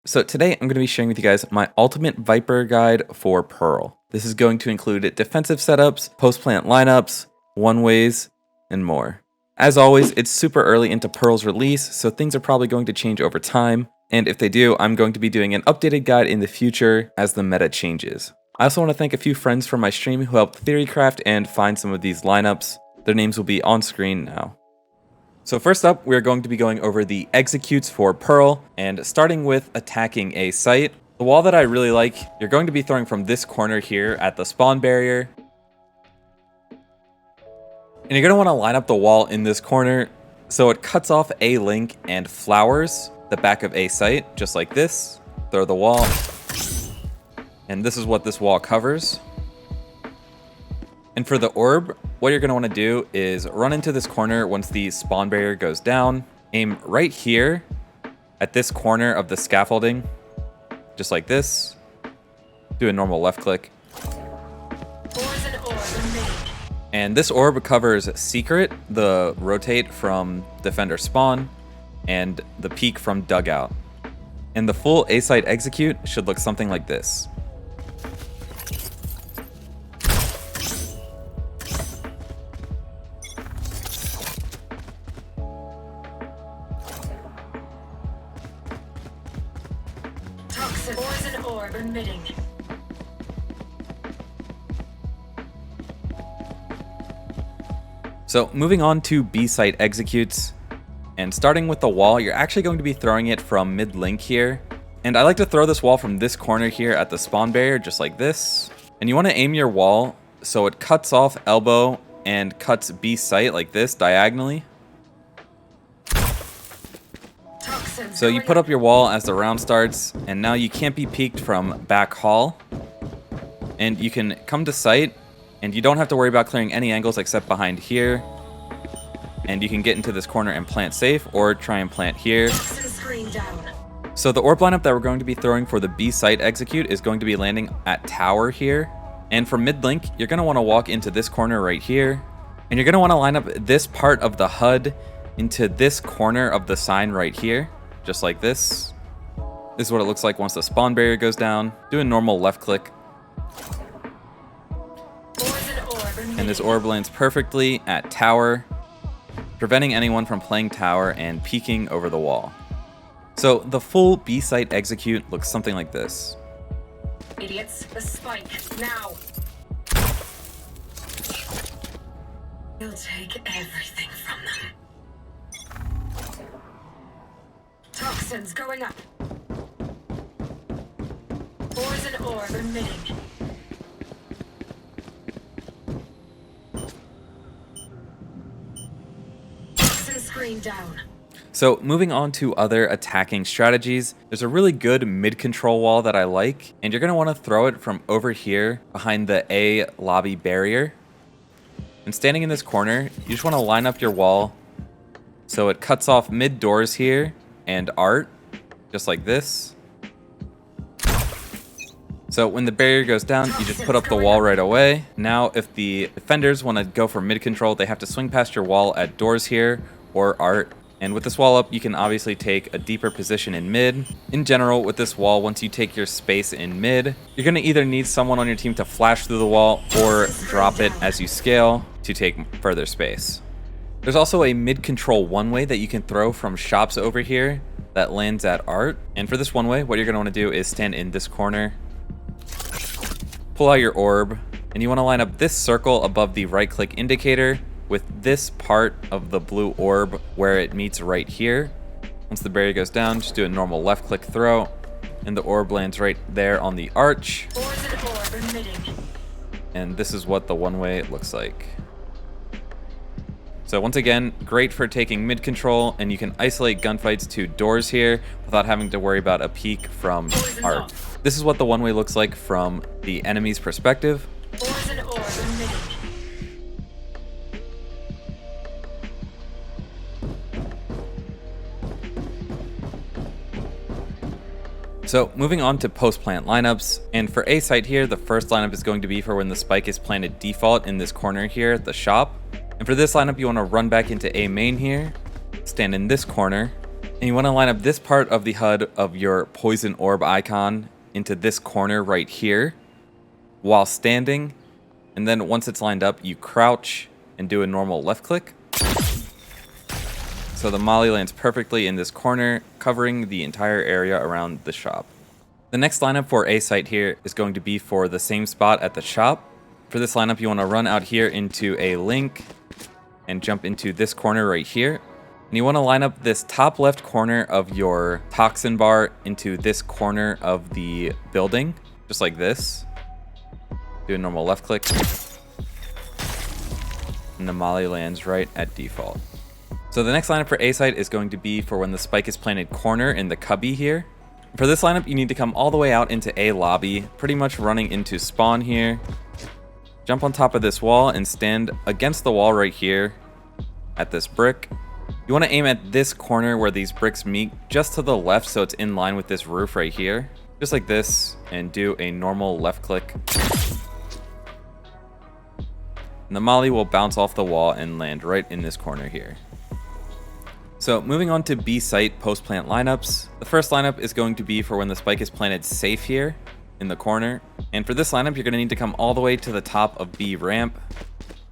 So today I'm going to be sharing with you guys my ultimate Viper guide for Pearl. This is going to include defensive setups, post-plant lineups, one-ways, and more. As always, it's super early into Pearl's release, so things are probably going to change over time, and if they do, I'm going to be doing an updated guide in the future as the meta changes. I also want to thank a few friends from my stream who helped theorycraft and find some of these lineups. Their names will be on screen now. So first up, we're going to be going over the executes for Pearl, and starting with attacking a site. The wall that I really like, you're going to be throwing from this corner here at the spawn barrier. And you're going to want to line up the wall in this corner so it cuts off a link and flowers the back of a site, just like this. Throw the wall. And this is what this wall covers. And for the orb, what you're going to want to do is run into this corner once the spawn barrier goes down. Aim right here at this corner of the scaffolding, just like this. Do a normal left click. And this orb covers secret, the rotate from defender spawn, and the peek from dugout. And the full Site Execute should look something like this. Poison orb emitting. So moving on to B site executes, and starting with the wall, you're actually going to be throwing it from mid link here. And I like to throw this wall from this corner here at the spawn barrier, just like this. And you want to aim your wall so it cuts off elbow and cuts B site like this diagonally. So you put up your wall as the round starts, and now you can't be peeked from back hall. And you can come to site, and you don't have to worry about clearing any angles except behind here. And you can get into this corner and plant safe, or try and plant here. So the orb lineup that we're going to be throwing for the B site execute is going to be landing at tower here. And for mid link, you're going to want to walk into this corner right here. And you're going to want to line up this part of the HUD into this corner of the sign right here. Just like this. This is what it looks like once the spawn barrier goes down. Do a normal left click. And this orb lands perfectly at tower, preventing anyone from playing tower and peeking over the wall. So the full B site execute looks something like this. Idiots, the spike, now. You'll take everything from them. Toxins going up. Poison orb emitting. Toxin screen down. So moving on to other attacking strategies, there's a really good mid-control wall that I like, and you're going to want to throw it from over here behind the A lobby barrier. And standing in this corner, you just want to line up your wall so it cuts off mid doors here and art, just like this. So when the barrier goes down, you just put up the wall right away. Now if the defenders want to go for mid control, they have to swing past your wall at doors here or art. And with this wall up, you can obviously take a deeper position in mid. In general, with this wall, once you take your space in mid, you're going to either need someone on your team to flash through the wall or drop it as you scale to take further space. There's also a mid-control one-way that you can throw from shops over here that lands at art. And for this one-way, what you're going to want to do is stand in this corner, pull out your orb, and you want to line up this circle above the right-click indicator with this part of the blue orb where it meets right here. Once the barrier goes down, just do a normal left-click throw, and the orb lands right there on the arch. And this is what the one-way looks like. So once again, great for taking mid control, and you can isolate gunfights to doors here without having to worry about a peek from art. This is what the one-way looks like from the enemy's perspective. So moving on to post-plant lineups, and for A site here, the first lineup is going to be for when the spike is planted default in this corner here at the shop. And for this lineup, you want to run back into A main here, stand in this corner, And you want to line up this part of the HUD of your poison orb icon into this corner right here while standing. And then once it's lined up, you crouch and do a normal left click. So the molly lands perfectly in this corner, covering the entire area around the shop. The next lineup for a site here is going to be for the same spot at the shop. For this lineup, you want to run out here into a link and jump into this corner right here. And you want to line up this top left corner of your toxin bar into this corner of the building, just like this. Do a normal left click. And the molly lands right at default. So the next lineup for A site is going to be for when the spike is planted corner in the cubby here. For this lineup, you need to come all the way out into a lobby, pretty much running into spawn here. Jump on top of this wall and stand against the wall right here at this brick. You want to aim at this corner where these bricks meet, just to the left so it's in line with this roof right here. Just like this, and do a normal left click. And the molly will bounce off the wall and land right in this corner here. So moving on to B site post plant lineups. The first lineup is going to be for when the spike is planted safe here in the corner. And for this lineup, you're going to need to come all the way to the top of B ramp.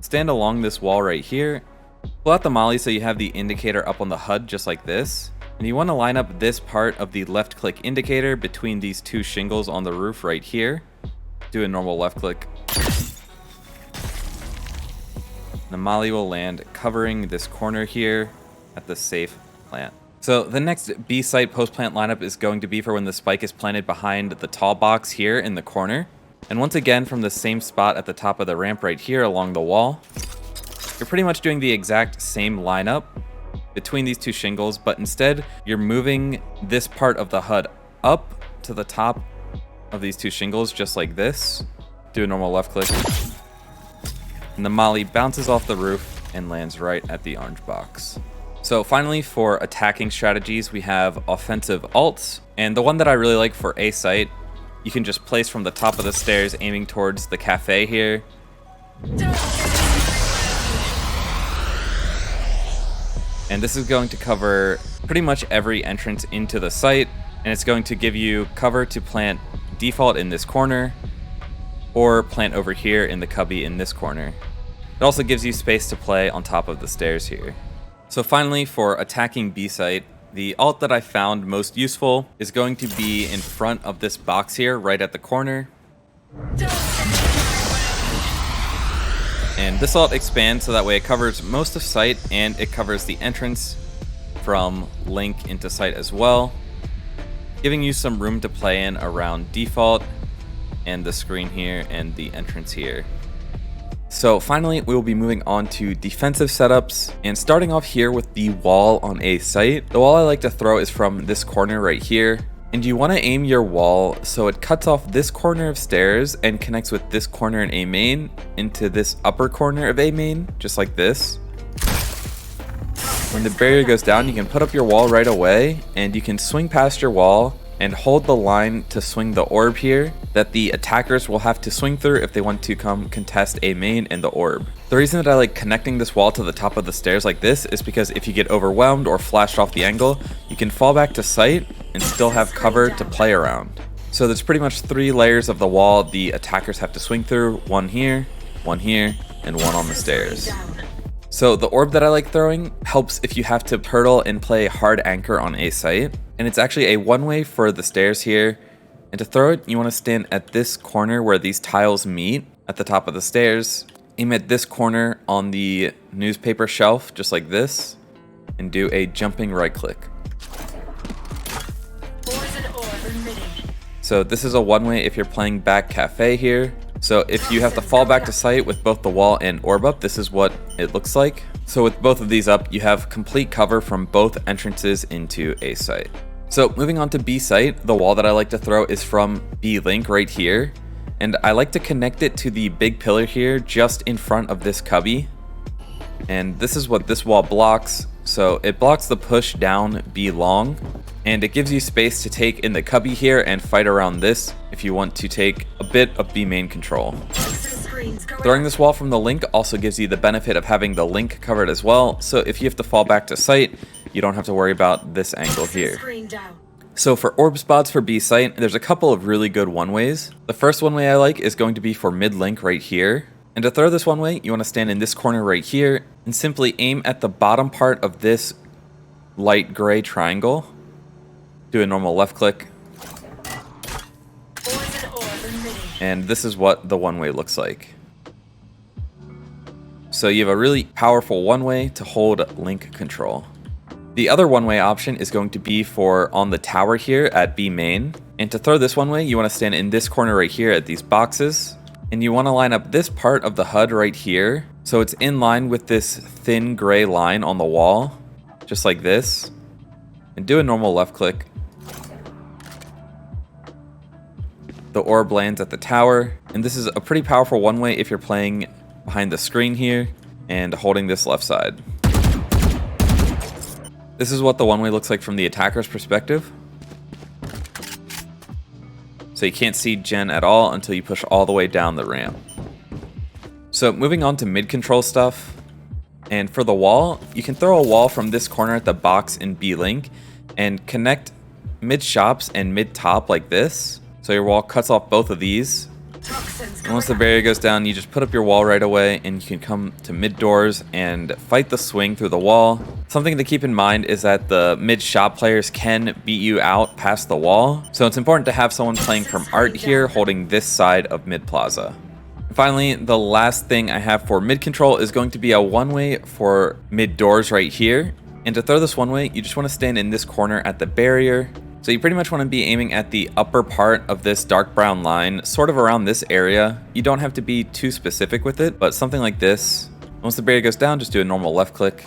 Stand along this wall right here. Pull out the molly so you have the indicator up on the HUD just like this. And you want to line up this part of the left click indicator between these two shingles on the roof right here. Do a normal left click. The molly will land covering this corner here at the safe plant. So the next B site post plant lineup is going to be for when the spike is planted behind the tall box here in the corner. And once again, from the same spot at the top of the ramp right here along the wall. You're pretty much doing the exact same lineup between these two shingles, but instead you're moving this part of the HUD up to the top of these two shingles just like this. Do a normal left click. And the molly bounces off the roof and lands right at the orange box. So finally, for attacking strategies, we have offensive ults. And the one that I really like for a site, you can just place from the top of the stairs aiming towards the cafe here. And this is going to cover pretty much every entrance into the site. And it's going to give you cover to plant default in this corner or plant over here in the cubby in this corner. It also gives you space to play on top of the stairs here. So finally, for attacking B site, the ult that I found most useful is going to be in front of this box here, right at the corner. And this ult expands so that way it covers most of site and it covers the entrance from link into site as well, giving you some room to play in around default and the screen here and the entrance here. So finally, we will be moving on to defensive setups and starting off here with the wall on a site. The wall I like to throw is from this corner right here. And you want to aim your wall so it cuts off this corner of stairs and connects with this corner in A main into this upper corner of A main, just like this. When the barrier goes down, you can put up your wall right away and you can swing past your wall and hold the line to swing the orb here that the attackers will have to swing through if they want to come contest A main and the orb. The reason that I like connecting this wall to the top of the stairs like this is because if you get overwhelmed or flashed off the angle, you can fall back to site and still have cover to play around. So there's pretty much 3 layers of the wall the attackers have to swing through, one here, and one on the stairs. So the orb that I like throwing helps if you have to turtle and play hard anchor on a site. And it's actually a one-way for the stairs here. And to throw it, you want to stand at this corner where these tiles meet at the top of the stairs. Aim at this corner on the newspaper shelf, just like this, and do a jumping right click. So this is a one-way if you're playing back cafe here. So if you have to fall back to site with both the wall and orb up, this is what it looks like. So with both of these up, you have complete cover from both entrances into a site. So moving on to B site, the wall that I like to throw is from B link right here. And I like to connect it to the big pillar here just in front of this cubby. And this is what this wall blocks. So it blocks the push down B long. And it gives you space to take in the cubby here and fight around this if you want to take a bit of B main control. Throwing this wall from the link also gives you the benefit of having the link covered as well, so if you have to fall back to site, you don't have to worry about this angle Toxin here. screen down. So for orb spots for B site, there's a couple of really good one-ways. The first one-way I like is going to be for mid-link right here. And to throw this one way, you want to stand in this corner right here and simply aim at the bottom part of this light gray triangle. Do a normal left click. Poison orb emitting. And this is what the one-way looks like. So you have a really powerful one-way to hold link control. The other one-way option is going to be for on the tower here at B main. And to throw this one way, you want to stand in this corner right here at these boxes. And you want to line up this part of the HUD right here, so it's in line with this thin gray line on the wall, just like this. And do a normal left click. The orb lands at the tower, and this is a pretty powerful one-way if you're playing behind the screen here and holding this left side. This is what the one-way looks like from the attacker's perspective. So you can't see Gen at all until you push all the way down the ramp. So moving on to mid-control stuff. And for the wall, you can throw a wall from this corner at the box in B-Link and connect mid-shops and mid-top like this. So your wall cuts off both of these. And once the barrier goes down, you just put up your wall right away and you can come to mid doors and fight the swing through the wall. Something to keep in mind is that the mid shop players can beat you out past the wall. So it's important to have someone playing from art here holding this side of mid plaza. Finally, the last thing I have for mid control is going to be a one-way for mid doors right here. And to throw this one way, you just want to stand in this corner at the barrier. So you pretty much want to be aiming at the upper part of this dark brown line, sort of around this area. You don't have to be too specific with it, but something like this. Once the barrier goes down, just do a normal left click,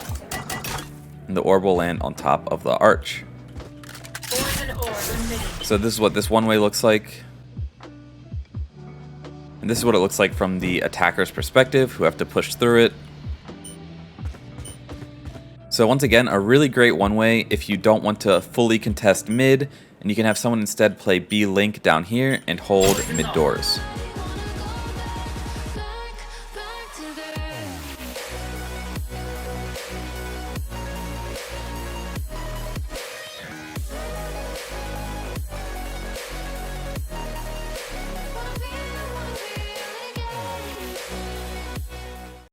and the orb will land on top of the arch. So this is what this one way looks like. And this is what it looks like from the attacker's perspective, who have to push through it. So once again, a really great one-way if you don't want to fully contest mid, and you can have someone instead play B-Link down here and hold mid doors.